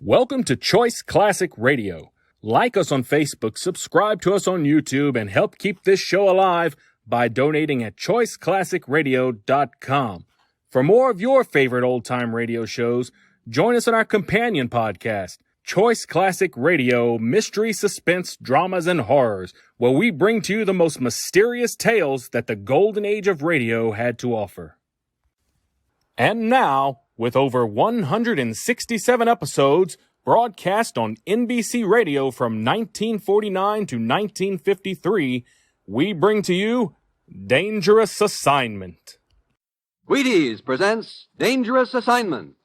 Welcome to Choice Classic Radio. Like us on Facebook, subscribe to us on YouTube, and help keep this show alive by donating at choiceclassicradio.com. For more of your favorite old-time radio shows, join us on our companion podcast, Choice Classic Radio, Mystery, Suspense, Dramas, and Horrors, where we bring to you the most mysterious tales that the golden age of radio had to offer. And now, with over 167 episodes broadcast on NBC Radio from 1949 to 1953, we bring to you Dangerous Assignment. Wheaties presents Dangerous Assignment.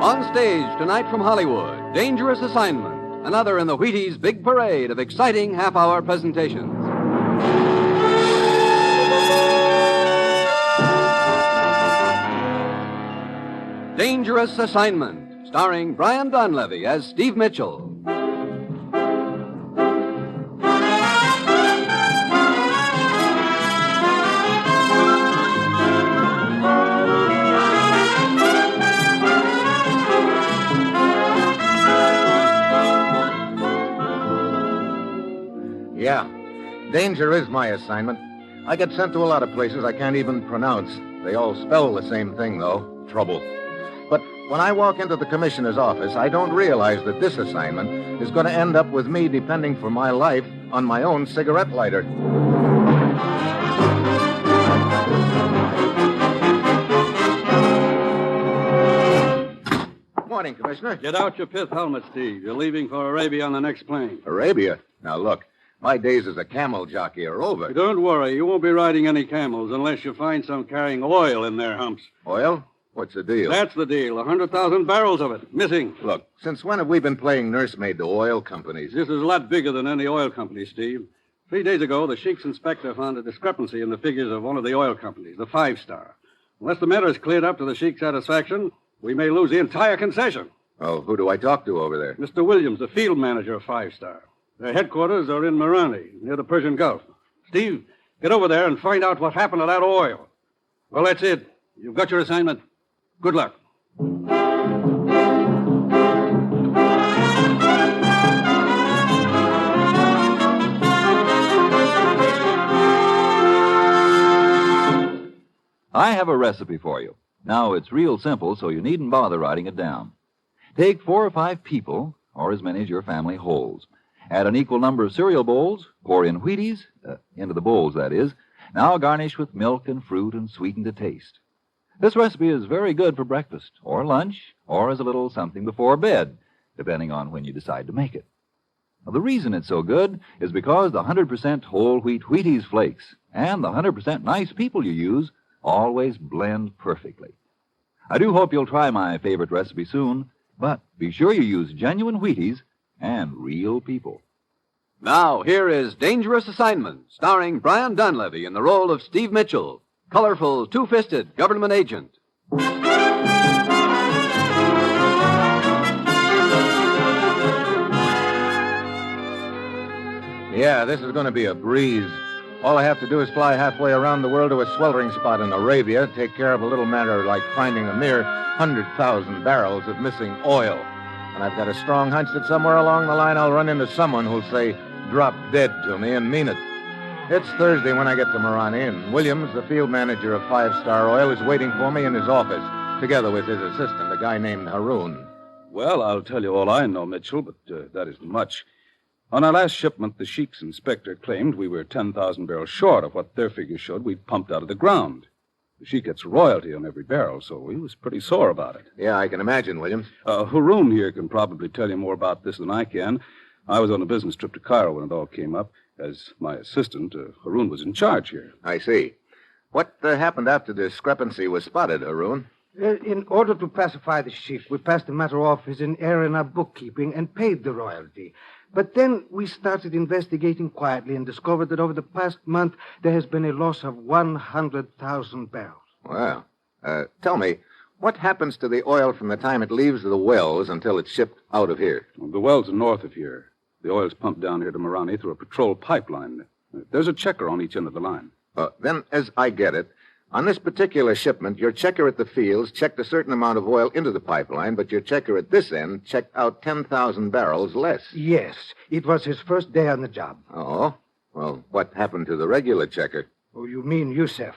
On stage tonight from Hollywood, Dangerous Assignment, another in the Wheaties' big parade of exciting half-hour presentations. Dangerous Assignment, starring Brian Donlevy as Steve Mitchell. Yeah, danger is my assignment. I get sent to a lot of places I can't even pronounce. They all spell the same thing, though, trouble. But when I walk into the commissioner's office, I don't realize that this assignment is going to end up with me depending for my life on my own cigarette lighter. Morning, Commissioner. Get out your pith helmet, Steve. You're leaving for Arabia on the next plane. Arabia? Now, look, my days as a camel jockey are over. Don't worry. You won't be riding any camels unless you find some carrying oil in their humps. Oil? What's the deal? That's the deal. 100,000 barrels of it. Missing. Look, since when have we been playing nursemaid to oil companies? This is a lot bigger than any oil company, Steve. 3 days ago, the Sheik's inspector found a discrepancy in the figures of one of the oil companies, the Five Star. Unless the matter is cleared up to the Sheik's satisfaction, we may lose the entire concession. Oh, who do I talk to over there? Mr. Williams, the field manager of Five Star. Their headquarters are in Marani, near the Persian Gulf. Steve, get over there and find out what happened to that oil. Well, that's it. You've got your assignment. Good luck. I have a recipe for you. Now, it's real simple, so you needn't bother writing it down. Take 4 or 5 people, or as many as your family holds. Add an equal number of cereal bowls, pour in Wheaties, into the bowls, that is. Now garnish with milk and fruit and sweeten to taste. This recipe is very good for breakfast, or lunch, or as a little something before bed, depending on when you decide to make it. Now, the reason it's so good is because the 100% whole wheat Wheaties flakes and the 100% nice people you use always blend perfectly. I do hope you'll try my favorite recipe soon, but be sure you use genuine Wheaties and real people. Now, here is Dangerous Assignment, starring Brian Donlevy in the role of Steve Mitchell, colorful, two-fisted government agent. Yeah, this is going to be a breeze. All I have to do is fly halfway around the world to a sweltering spot in Arabia, take care of a little matter like finding a mere 100,000 barrels of missing oil. And I've got a strong hunch that somewhere along the line I'll run into someone who'll say, "Drop dead" to me and mean it. It's Thursday when I get to Marani, and Williams, the field manager of Five Star Oil, is waiting for me in his office, together with his assistant, a guy named Haroon. Well, I'll tell you all I know, Mitchell, but that isn't much. On our last shipment, the Sheik's inspector claimed we were 10,000 barrels short of what their figures showed we'd pumped out of the ground. The Sheik gets royalty on every barrel, so he was pretty sore about it. Yeah, I can imagine, Williams. Haroon here can probably tell you more about this than I can. I was on a business trip to Cairo when it all came up. As my assistant, Haroon was in charge here. I see. What happened after the discrepancy was spotted, Haroon? In order to pacify the Sheik, we passed the matter off as an error in our bookkeeping and paid the royalty. But then we started investigating quietly and discovered that over the past month there has been a loss of 100,000 barrels. Well, tell me, what happens to the oil from the time it leaves the wells until it's shipped out of here? Well, the wells are north of here. The oil's pumped down here to Marani through a patrol pipeline. There's a checker on each end of the line. Then, as I get it, On this particular shipment, your checker at the fields checked a certain amount of oil into the pipeline, but your checker at this end checked out 10,000 barrels less. Yes, it was his first day on the job. Oh? Well, what happened to the regular checker? Oh, you mean Yusef.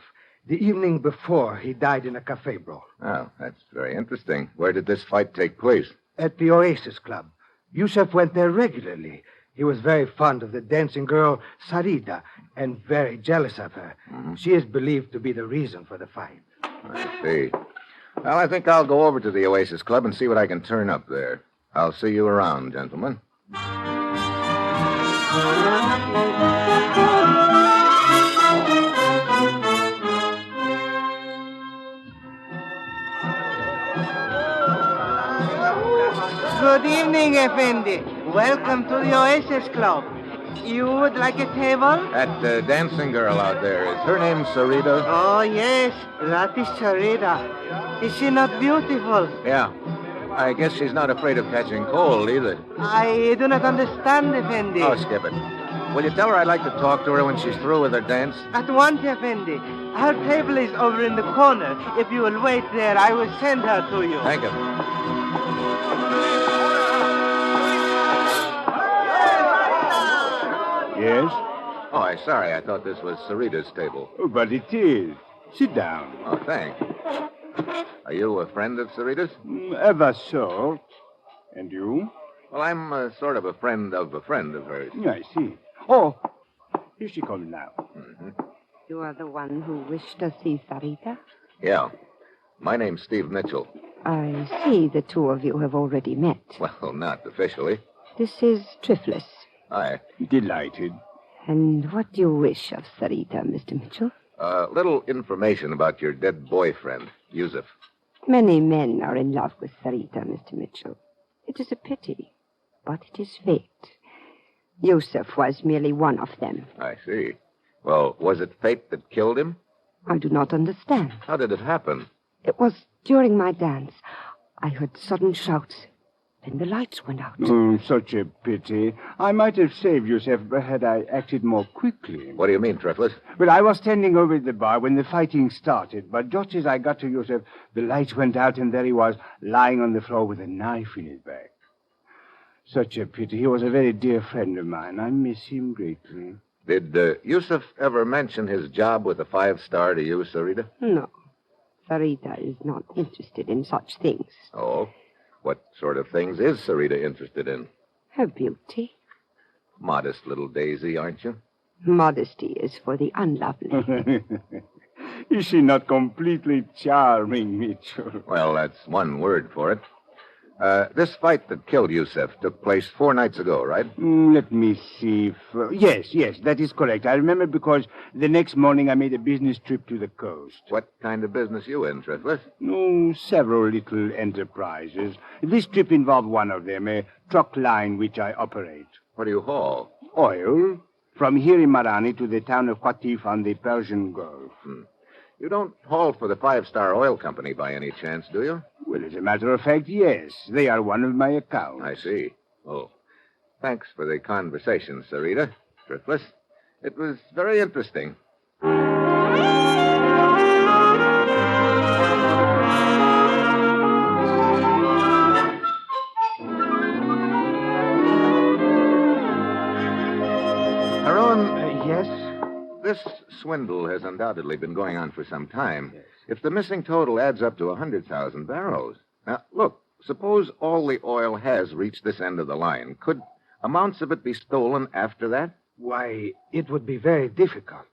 The evening before, he died in a cafe brawl. Oh, that's very interesting. Where did this fight take place? At the Oasis Club. Yusef went there regularly. He was very fond of the dancing girl, Sarita, and very jealous of her. Mm-hmm. She is believed to be the reason for the fight. I see. Well, I think I'll go over to the Oasis Club and see what I can turn up there. I'll see you around, gentlemen. Good evening, Effendi. Welcome to the Oasis Club. You would like a table? That dancing girl out there, is her name Sarita? Oh, yes. That is Sarita. Is she not beautiful? Yeah. I guess she's not afraid of catching cold either. I do not understand, Effendi. Oh, skip it. Will you tell her I'd like to talk to her when she's through with her dance? At once, Effendi. Her table is over in the corner. If you will wait there, I will send her to you. Thank you. Yes? Oh, I'm sorry. I thought this was Sarita's table. Oh, but it is. Sit down. Oh, thanks. Are you a friend of Sarita's? Ever so. And you? Well, I'm sort of a friend of hers. I see. Oh, here she comes now. Mm-hmm. You are the one who wished to see Sarita? Yeah. My name's Steve Mitchell. I see the two of you have already met. Well, not officially. This is Triflis. Hi. Delighted. And what do you wish of Sarita, Mr. Mitchell? A little information about your dead boyfriend, Yusuf. Many men are in love with Sarita, Mr. Mitchell. It is a pity, but it is fate. Yusuf was merely one of them. I see. Well, was it fate that killed him? I do not understand. How did it happen? It was during my dance. I heard sudden shouts. Then the lights went out. Such a pity. I might have saved Yusuf had I acted more quickly. What do you mean, Triflis? Well, I was standing over at the bar when the fighting started, but just as I got to Yusuf, the lights went out, and there he was, lying on the floor with a knife in his back. Such a pity. He was a very dear friend of mine. I miss him greatly. Did Yusuf ever mention his job with the 5-star to you, Sarita? No. Sarita is not interested in such things. Oh? What sort of things is Sarita interested in? Her beauty. Modest little daisy, aren't you? Modesty is for the unlovely. Is she not completely charming, Mitchell? Well, that's one word for it. This fight that killed Yusuf took place 4 nights ago, right? Let me see. Yes, that is correct. I remember because the next morning I made a business trip to the coast. What kind of business you in, Triflis? Several little enterprises. This trip involved one of them, a truck line which I operate. What do you haul? Oil. From here in Marani to the town of Qatif on the Persian Gulf. You don't haul for the 5-star oil company by any chance, do you? Well, as a matter of fact, yes. They are one of my accounts. I see. Oh. Thanks for the conversation, Sarita. Triflis. It was very interesting. Haroun, Yes? this swindle has undoubtedly been going on for some time. Yes. If the missing total adds up to 100,000 barrels. Now, look, suppose all the oil has reached this end of the line. Could amounts of it be stolen after that? Why, it would be very difficult.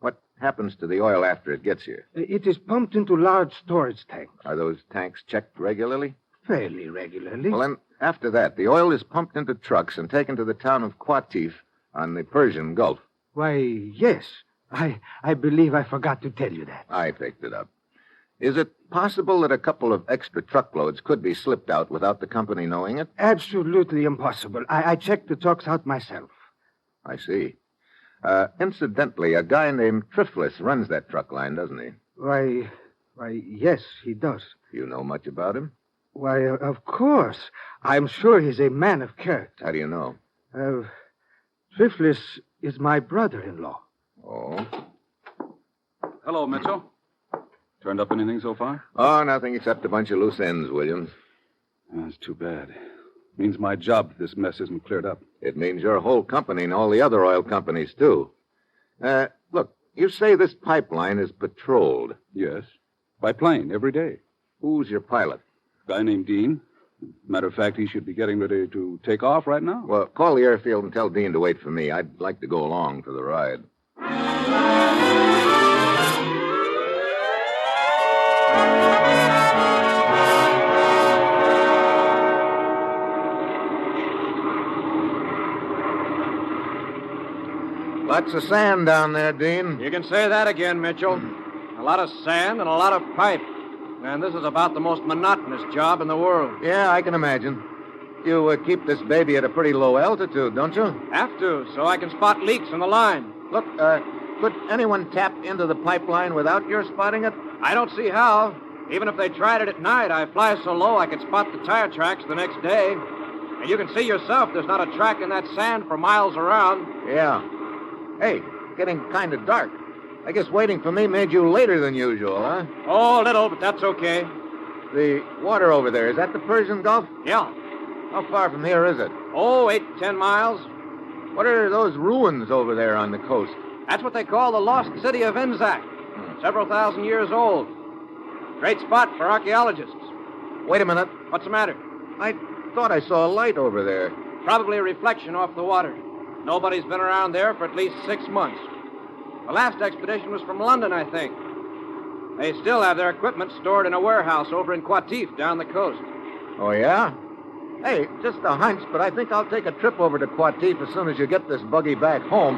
What happens to the oil after it gets here? It is pumped into large storage tanks. Are those tanks checked regularly? Fairly regularly. Well, then, after that, the oil is pumped into trucks and taken to the town of Qatif on the Persian Gulf. Why, yes. I believe I forgot to tell you that. I picked it up. Is it possible that a couple of extra truckloads could be slipped out without the company knowing it? Absolutely impossible. I checked the trucks out myself. I see. Incidentally, a guy named Triflis runs that truck line, doesn't he? Why, yes, he does. You know much about him? Why, of course. I'm sure he's a man of character. How do you know? Triflis is my brother-in-law. Oh? Hello, Mitchell. Turned up anything so far? Oh, nothing except a bunch of loose ends, Williams. That's too bad. Means my job if this mess isn't cleared up. It means your whole company and all the other oil companies, too. Look, you say this pipeline is patrolled. Yes. By plane, every day. Who's your pilot? Guy named Dean. Matter of fact, he should be getting ready to take off right now. Well, call the airfield and tell Dean to wait for me. I'd like to go along for the ride. Lots of sand down there, Dean. You can say that again, Mitchell. A lot of sand and a lot of pipe. And this is about the most monotonous job in the world. Yeah, I can imagine. You keep this baby at a pretty low altitude, don't you? Have to, so I can spot leaks in the line. Look, could anyone tap into the pipeline without your spotting it? I don't see how. Even if they tried it at night, I fly so low I could spot the tire tracks the next day. And you can see yourself there's not a track in that sand for miles around. Yeah. Hey, getting kind of dark. I guess waiting for me made you later than usual, huh? Oh, a little, but that's okay. The water over there, is that the Persian Gulf? Yeah. How far from here is it? Oh, 8 to 10 miles. What are those ruins over there on the coast? That's what they call the lost city of Inzak. Several thousand years old. Great spot for archaeologists. Wait a minute. What's the matter? I thought I saw a light over there. Probably a reflection off the water. Nobody's been around there for at least 6 months. The last expedition was from London, I think. They still have their equipment stored in a warehouse over in Qatif down the coast. Oh, yeah? Hey, just a hunch, but I think I'll take a trip over to Qatif as soon as you get this buggy back home.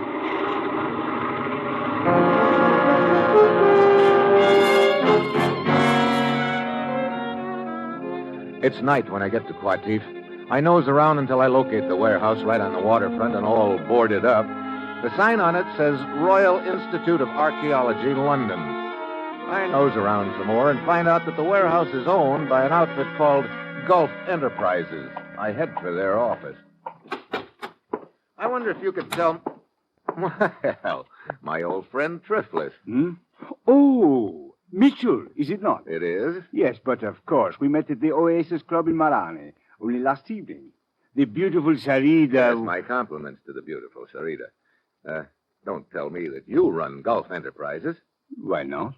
It's night when I get to Qatif. I nose around until I locate the warehouse right on the waterfront and all boarded up. The sign on it says Royal Institute of Archaeology, London. I nose around some more and find out that the warehouse is owned by an outfit called Gulf Enterprises. I head for their office. I wonder if you could tell... Well, my old friend Triflis. Hmm? Oh, Mitchell, is it not? It is? Yes, but of course. We met at the Oasis Club in Marane only last evening. The beautiful Sarita... Yes, my compliments to the beautiful Sarita. Don't tell me that you run Gulf Enterprises. Why not?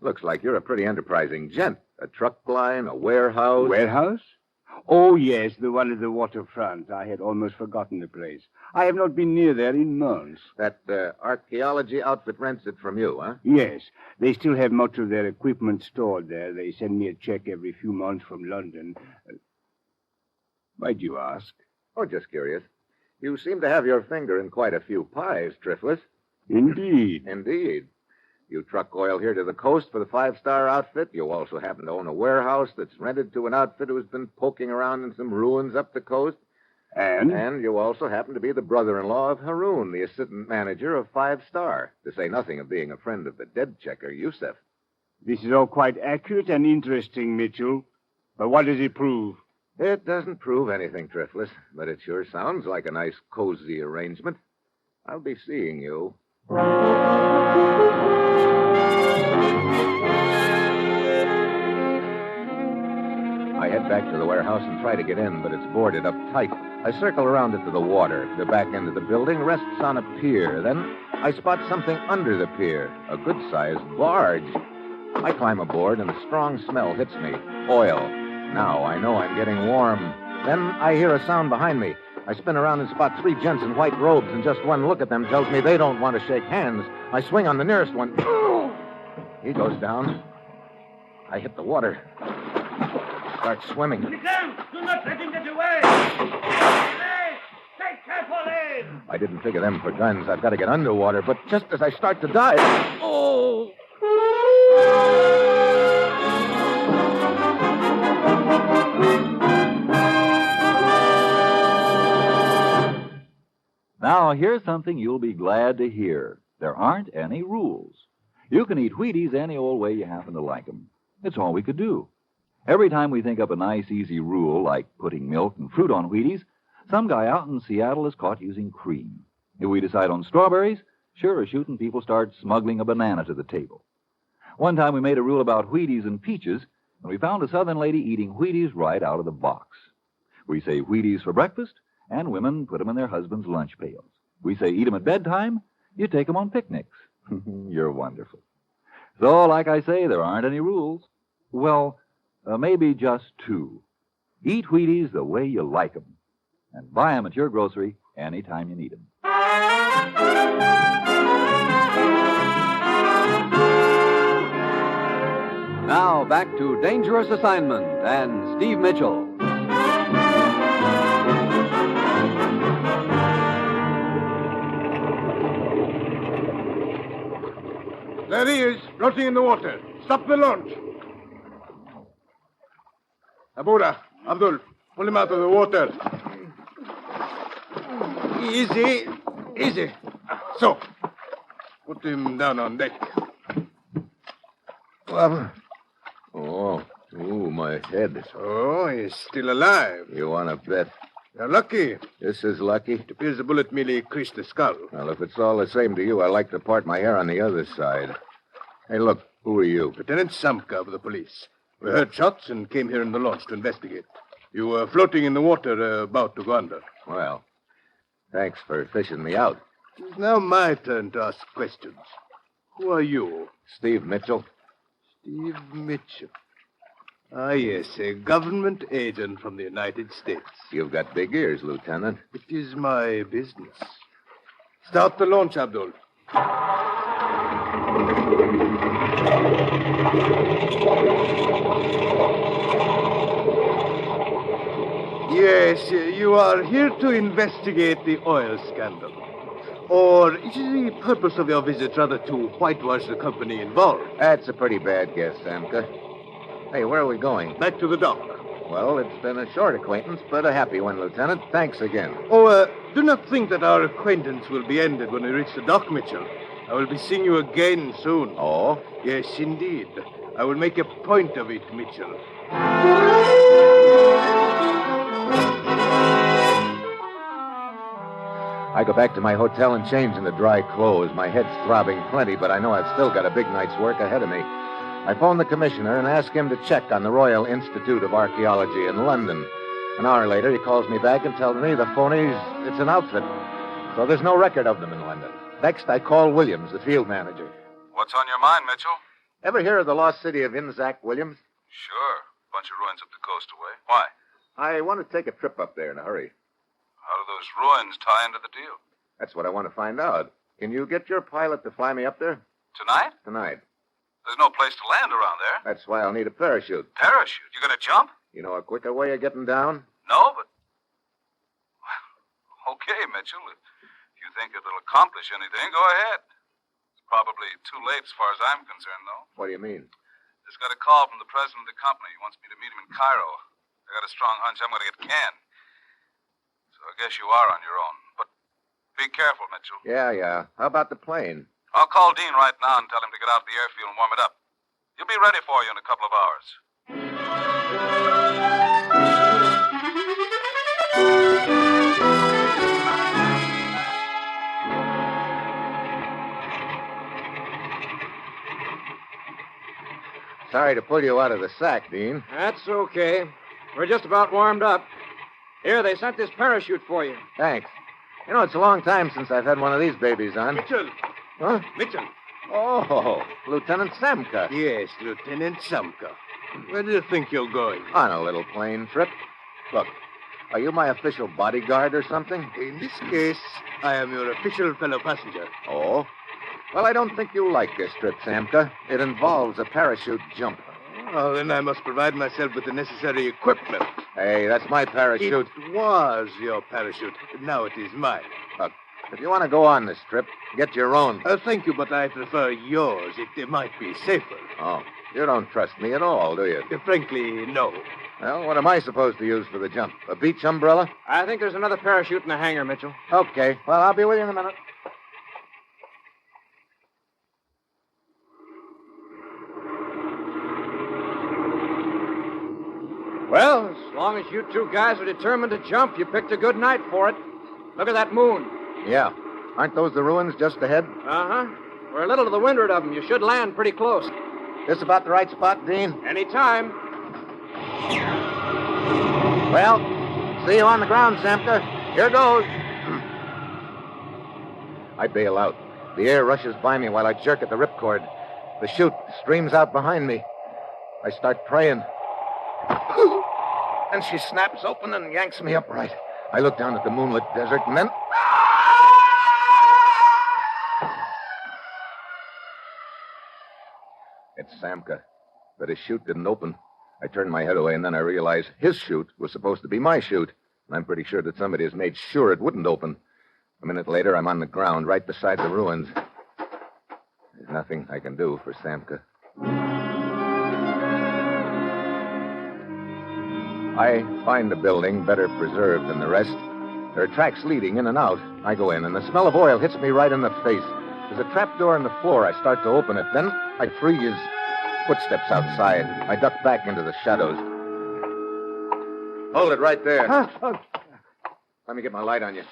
Looks like you're a pretty enterprising gent. A truck line, a warehouse. Warehouse? Oh, yes, the one at the waterfront. I had almost forgotten the place. I have not been near there in months. That archaeology outfit rents it from you, huh? Yes. They still have much of their equipment stored there. They send me a check every few months from London. Why'd you ask? Oh, just curious. You seem to have your finger in quite a few pies, Triflis. Indeed. Indeed. You truck oil here to the coast for the five-star outfit. You also happen to own a warehouse that's rented to an outfit who's been poking around in some ruins up the coast. And? And you also happen to be the brother-in-law of Haroun, the assistant manager of Five Star, to say nothing of being a friend of the dead checker, Yusef. This is all quite accurate and interesting, Mitchell. But what does it prove? It doesn't prove anything, Triflis, but it sure sounds like a nice, cozy arrangement. I'll be seeing you. I head back to the warehouse and try to get in, but it's boarded up tight. I circle around it to the water. The back end of the building rests on a pier. Then I spot something under the pier, a good-sized barge. I climb aboard, and a strong smell hits me. Oil. Now I know I'm getting warm. Then I hear a sound behind me. I spin around and spot three gents in white robes, and just one look at them tells me they don't want to shake hands. I swing on the nearest one. He goes down. I hit the water. Start swimming. Do not let him get away! Hey, take careful aim! I didn't figure them for guns. I've got to get underwater, but just as I start to dive... Oh! Now, here's something you'll be glad to hear. There aren't any rules. You can eat Wheaties any old way you happen to like them. It's all we could do. Every time we think up a nice, easy rule, like putting milk and fruit on Wheaties, some guy out in Seattle is caught using cream. If we decide on strawberries, Sure as shooting, people start smuggling a banana to the table. One time we made a rule about Wheaties and peaches, and we found a Southern lady eating Wheaties right out of the box. We say Wheaties for breakfast, and women put them in their husbands' lunch pails. We say eat them at bedtime, you take them on picnics. You're wonderful. So, like I say, there aren't any rules. Well, maybe just two. Eat Wheaties the way you like them, and buy them at your grocery anytime you need them. Now back to Dangerous Assignment and Steve Mitchell. There he is, floating in the water. Stop the launch. Abura, Abdul, pull him out of the water. Easy, easy. So, put him down on deck. Oh, my head. Oh, he's still alive. You want to bet? You're lucky. This is lucky? It appears the bullet merely creased the skull. Well, if it's all the same to you, I like to part my hair on the other side. Hey, look, who are you? Lieutenant Samka of the police. We heard shots and came here in the launch to investigate. You were floating in the water about to go under. Well, thanks for fishing me out. It's now my turn to ask questions. Who are you? Steve Mitchell. Steve Mitchell. Ah, yes, a government agent from the United States. You've got big ears, Lieutenant. It is my business. Start the launch, Abdul. Yes, you are here to investigate the oil scandal. Or is the purpose of your visit rather to whitewash the company involved? That's a pretty bad guess, Samka. Hey, where are we going? Back to the dock. Well, it's been a short acquaintance, but a happy one, Lieutenant. Thanks again. Oh, do not think that our acquaintance will be ended when we reach the dock, Mitchell. I will be seeing you again soon. Oh? Yes, indeed. I will make a point of it, Mitchell. I go back to my hotel and change into dry clothes. My head's throbbing plenty, but I know I've still got a big night's work ahead of me. I phone the commissioner and ask him to check on the Royal Institute of Archaeology in London. An hour later, he calls me back and tells me the phonies, it's an outfit. So there's no record of them in London. Next, I call Williams, the field manager. What's on your mind, Mitchell? Ever hear of the lost city of Inzac, Williams? Sure. Bunch of ruins up the coast away. Why? I want to take a trip up there in a hurry. How do those ruins tie into the deal? That's what I want to find out. Can you get your pilot to fly me up there? Tonight? Tonight. There's no place to land around there. That's why I'll need a parachute. Parachute? You gonna jump? You know a quicker way of getting down? No, but... Okay, Mitchell. If you think it'll accomplish anything, go ahead. It's probably too late as far as I'm concerned, though. What do you mean? Just got a call from the president of the company. He wants me to meet him in Cairo. I got a strong hunch I'm going to get canned. So I guess you are on your own. But be careful, Mitchell. Yeah. How about the plane? I'll call Dean right now and tell him to get out the airfield and warm it up. He'll be ready for you in a couple of hours. Sorry to pull you out of the sack, Dean. That's okay. We're just about warmed up. Here, they sent this parachute for you. Thanks. You know, it's a long time since I've had one of these babies on. Mitchell. Huh? Mitchell. Oh, Lieutenant Samka. Yes, Lieutenant Samka. Where do you think you're going? On a little plane trip. Look, are you my official bodyguard or something? In this case, I am your official fellow passenger. Oh? Well, I don't think you'll like this trip, Samka. It involves a parachute jump. Oh, then I must provide myself with the necessary equipment. Hey, that's my parachute. It was your parachute. Now it is mine. Look, if you want to go on this trip, get your own. Thank you, but I prefer yours. It might be safer. Oh, you don't trust me at all, do you? Frankly, no. Well, what am I supposed to use for the jump? A beach umbrella? I think there's another parachute in the hangar, Mitchell. Okay. Well, I'll be with you in a minute. Well, as long as you two guys are determined to jump, you picked a good night for it. Look at that moon. Yeah. Aren't those the ruins just ahead? Uh-huh. We're a little to the windward of them. You should land pretty close. This about the right spot, Dean? Anytime. Well, see you on the ground, Samka. Here goes. I bail out. The air rushes by me while I jerk at the ripcord. The chute streams out behind me. I start praying. And she snaps open and yanks me upright. I look down at the moonlit desert and then... It's Samka. But his chute didn't open. I turned my head away, and then I realized his chute was supposed to be my chute. And I'm pretty sure that somebody has made sure it wouldn't open. A minute later, I'm on the ground right beside the ruins. There's nothing I can do for Samka. I find the building better preserved than the rest. There are tracks leading in and out. I go in, and the smell of oil hits me right in the face. There's a trap door in the floor. I start to open it. Then I freeze. Footsteps outside. I duck back into the shadows. Hold it right there. Let me get my light on you.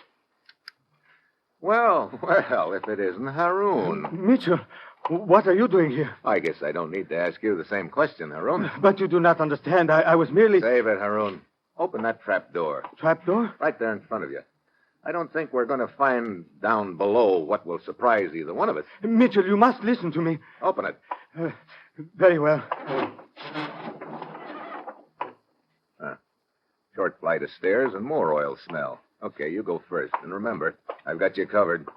Well, if it isn't Haroun. Mitchell, what are you doing here? I guess I don't need to ask you the same question, Haroun. But you do not understand. I was merely... Save it, Haroun. Open that trap door. Trap door? Right there in front of you. I don't think we're going to find down below what will surprise either one of us. Mitchell, you must listen to me. Open it. Very well. Short flight of stairs and more oil smell. Okay, you go first. And remember, I've got you covered.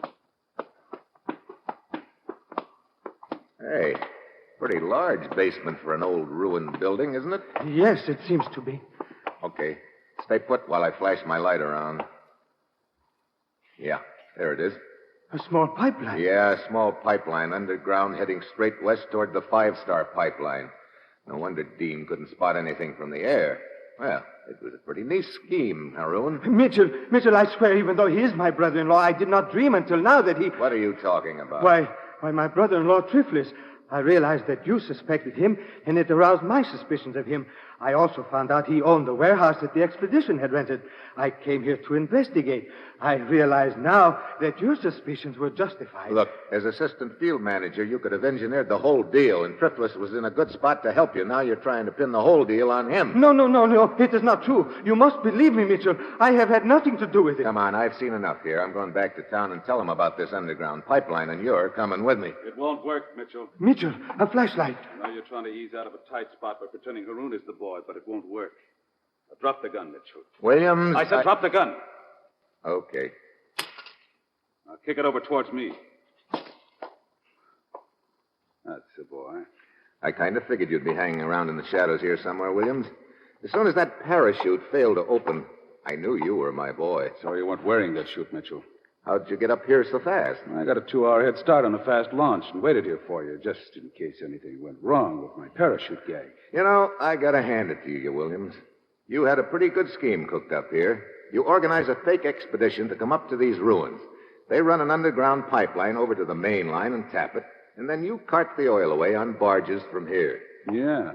Hey, pretty large basement for an old ruined building, isn't it? Yes, it seems to be. Okay. Stay put while I flash my light around. Yeah, there it is. A small pipeline? Yeah, a small pipeline underground heading straight west toward the 5-star pipeline. No wonder Dean couldn't spot anything from the air. Well, it was a pretty neat scheme, Haroun. Mitchell, I swear, even though he is my brother-in-law, I did not dream until now that he... What are you talking about? Why, my brother-in-law, Triflis. I realized that you suspected him, and it aroused my suspicions of him. I also found out he owned the warehouse that the expedition had rented. I came here to investigate. I realize now that your suspicions were justified. Look, as assistant field manager, you could have engineered the whole deal, and Triflis was in a good spot to help you. Now you're trying to pin the whole deal on him. No. It is not true. You must believe me, Mitchell. I have had nothing to do with it. Come on, I've seen enough here. I'm going back to town and tell him about this underground pipeline, and you're coming with me. It won't work, Mitchell. Mitchell, a flashlight. Now you're trying to ease out of a tight spot by pretending Haroun is the boy, but it won't work. Now, drop the gun, Mitchell. Williams... I said drop the gun. Okay. Now kick it over towards me. That's the boy. I kind of figured you'd be hanging around in the shadows here somewhere, Williams. As soon as that parachute failed to open, I knew you were my boy. So you weren't wearing that chute, Mitchell. How'd you get up here so fast? I got a 2-hour head start on a fast launch and waited here for you, just in case anything went wrong with my parachute gag. You know, I gotta hand it to you, Williams. You had a pretty good scheme cooked up here. You organized a fake expedition to come up to these ruins. They run an underground pipeline over to the main line and tap it, and then you cart the oil away on barges from here. Yeah.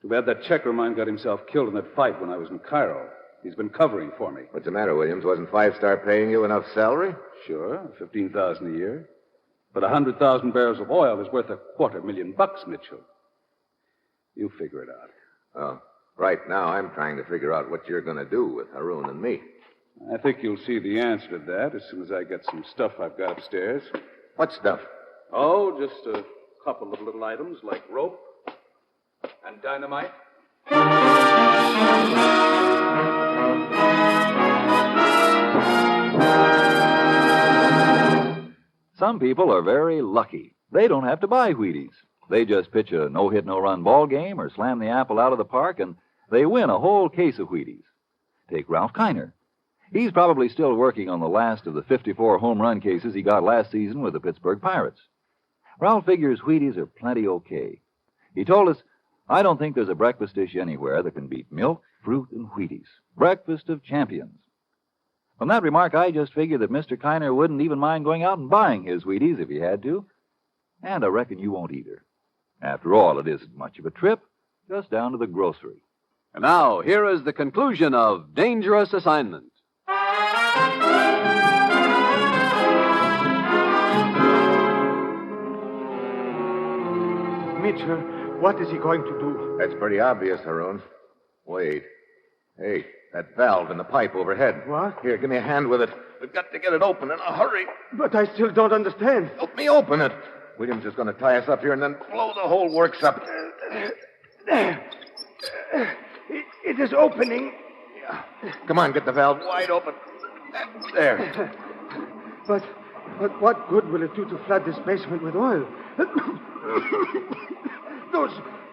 Too bad that checker of mine got himself killed in that fight when I was in Cairo. He's been covering for me. What's the matter, Williams? Wasn't 5-star paying you enough salary? Sure, $15,000 a year. But 100,000 barrels of oil is worth $250,000, Mitchell. You figure it out. Oh, right now I'm trying to figure out what you're going to do with Haroun and me. I think you'll see the answer to that as soon as I get some stuff I've got upstairs. What stuff? Oh, just a couple of little items like rope and dynamite. Some people are very lucky. They don't have to buy Wheaties. They just pitch a no-hit, no-run ball game or slam the apple out of the park, and they win a whole case of Wheaties. Take Ralph Kiner. He's probably still working on the last of the 54 home run cases he got last season with the Pittsburgh Pirates. Ralph figures Wheaties are plenty okay. He told us, "I don't think there's a breakfast dish anywhere that can beat milk, fruit, and Wheaties. Breakfast of champions." From that remark, I just figured that Mr. Kiner wouldn't even mind going out and buying his Wheaties if he had to. And I reckon you won't either. After all, it isn't much of a trip, just down to the grocery. And now, here is the conclusion of Dangerous Assignment. Mitchell, what is he going to do? That's pretty obvious, Haroon. Wait. Hey, that valve in the pipe overhead. What? Here, give me a hand with it. We've got to get it open in a hurry. But I still don't understand. Help me open it. Williams is going to tie us up here and then blow the whole works up. There. It is opening. Come on, get the valve wide open. There. But what good will it do to flood this basement with oil?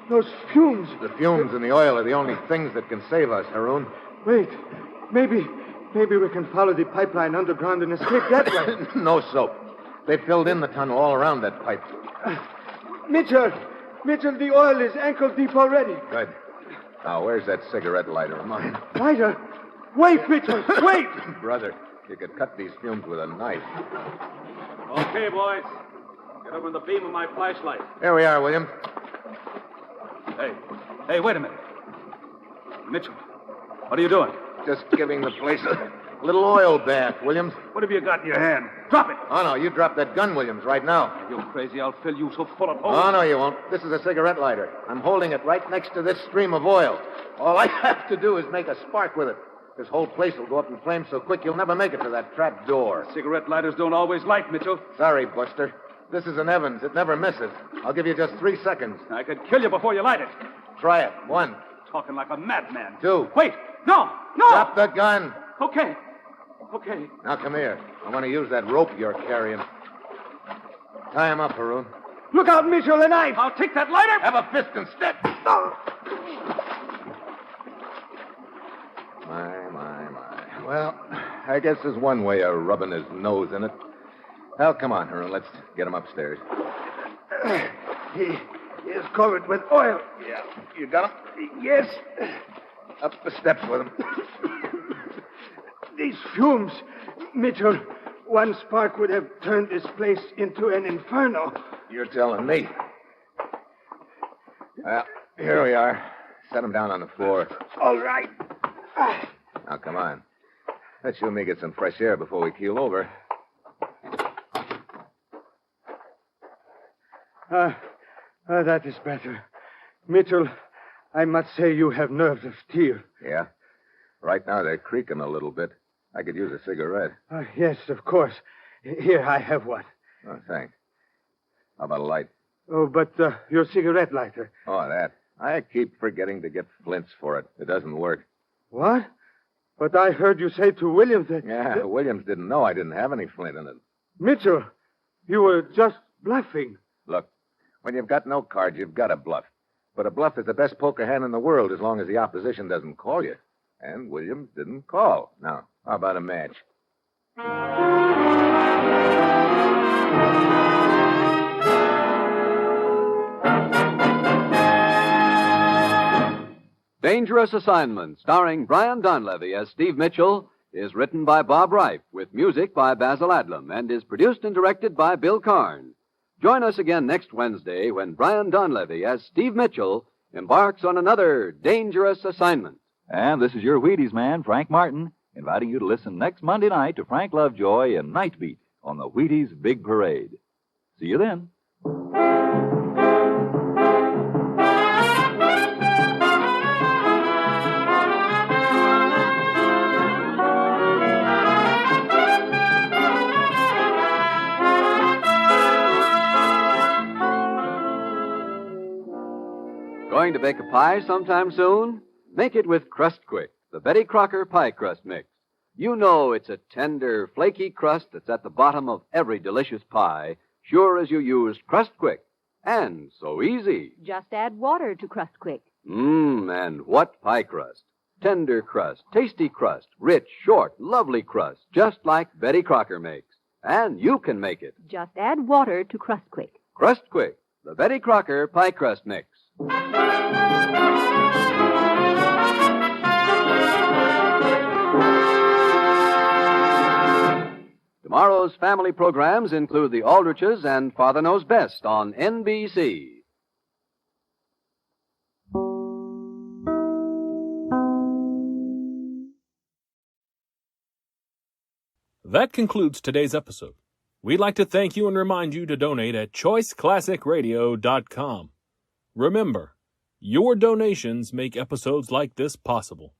Those fumes. The fumes and the oil are the only things that can save us, Haroon. Wait. Maybe we can follow the pipeline underground and escape that way. No soap. They filled in the tunnel all around that pipe. Mitchell, the oil is ankle deep already. Good. Now, where's that cigarette lighter of mine? Lighter? Wait, Mitchell, wait! Brother, you could cut these fumes with a knife. Okay, boys. Get over the beam of my flashlight. Here we are, William. Hey, wait a minute. Mitchell, what are you doing? Just giving the place a little oil bath, Williams. What have you got in your hand? Drop it! Oh, no, you drop that gun, Williams, right now. You crazy, I'll fill you so full of holes. Oh, no, you won't. This is a cigarette lighter. I'm holding it right next to this stream of oil. All I have to do is make a spark with it. This whole place will go up in flames so quick you'll never make it to that trap door. Cigarette lighters don't always light, Mitchell. Sorry, Buster. This is an Evans. It never misses. I'll give you just 3 seconds. I could kill you before you light it. Try it. 1. Talking like a madman. 2. Wait! No! Drop the gun. Okay. Now, come here. I want to use that rope you're carrying. Tie him up, Haroon. Look out, Mitchell, a knife! I'll take that lighter! Have a fist instead. My. Well, I guess there's one way of rubbing his nose in it. Well, come on, Haroon. Let's get him upstairs. He is covered with oil. Yeah. You got him? Yes. Up the steps with him. These fumes, Mitchell, one spark would have turned this place into an inferno. You're telling me. Well, here we are. Set him down on the floor. All right. Now, come on. Let's you and me get some fresh air before we keel over. That is better. Mitchell, I must say you have nerves of steel. Yeah? Right now they're creaking a little bit. I could use a cigarette. Yes, of course. Here, I have one. Oh, thanks. How about a light? Oh, but your cigarette lighter. Oh, that. I keep forgetting to get flints for it. It doesn't work. What? But I heard you say to Williams that... Yeah, Williams didn't know I didn't have any flint in it. Mitchell, you were just bluffing. Look, when you've got no cards, you've got to bluff. But a bluff is the best poker hand in the world as long as the opposition doesn't call you. And Williams didn't call. Now, how about a match? Dangerous Assignment, starring Brian Donlevy as Steve Mitchell, is written by Bob Reif with music by Basil Adlam and is produced and directed by Bill Karn. Join us again next Wednesday when Brian Donlevy as Steve Mitchell embarks on another dangerous assignment. And this is your Wheaties man, Frank Martin, inviting you to listen next Monday night to Frank Lovejoy and Night Beat on the Wheaties Big Parade. See you then. Going to bake a pie sometime soon? Make it with Crust Quick, the Betty Crocker pie crust mix. You know it's a tender, flaky crust that's at the bottom of every delicious pie, sure as you used Crust Quick. And so easy. Just add water to Crust Quick. And what pie crust? Tender crust, tasty crust, rich, short, lovely crust, just like Betty Crocker makes. And you can make it. Just add water to Crust Quick. Crust Quick, the Betty Crocker pie crust mix. Tomorrow's family programs include The Aldriches and Father Knows Best on NBC. That concludes today's episode. We'd like to thank you and remind you to donate at choiceclassicradio.com. Remember, your donations make episodes like this possible.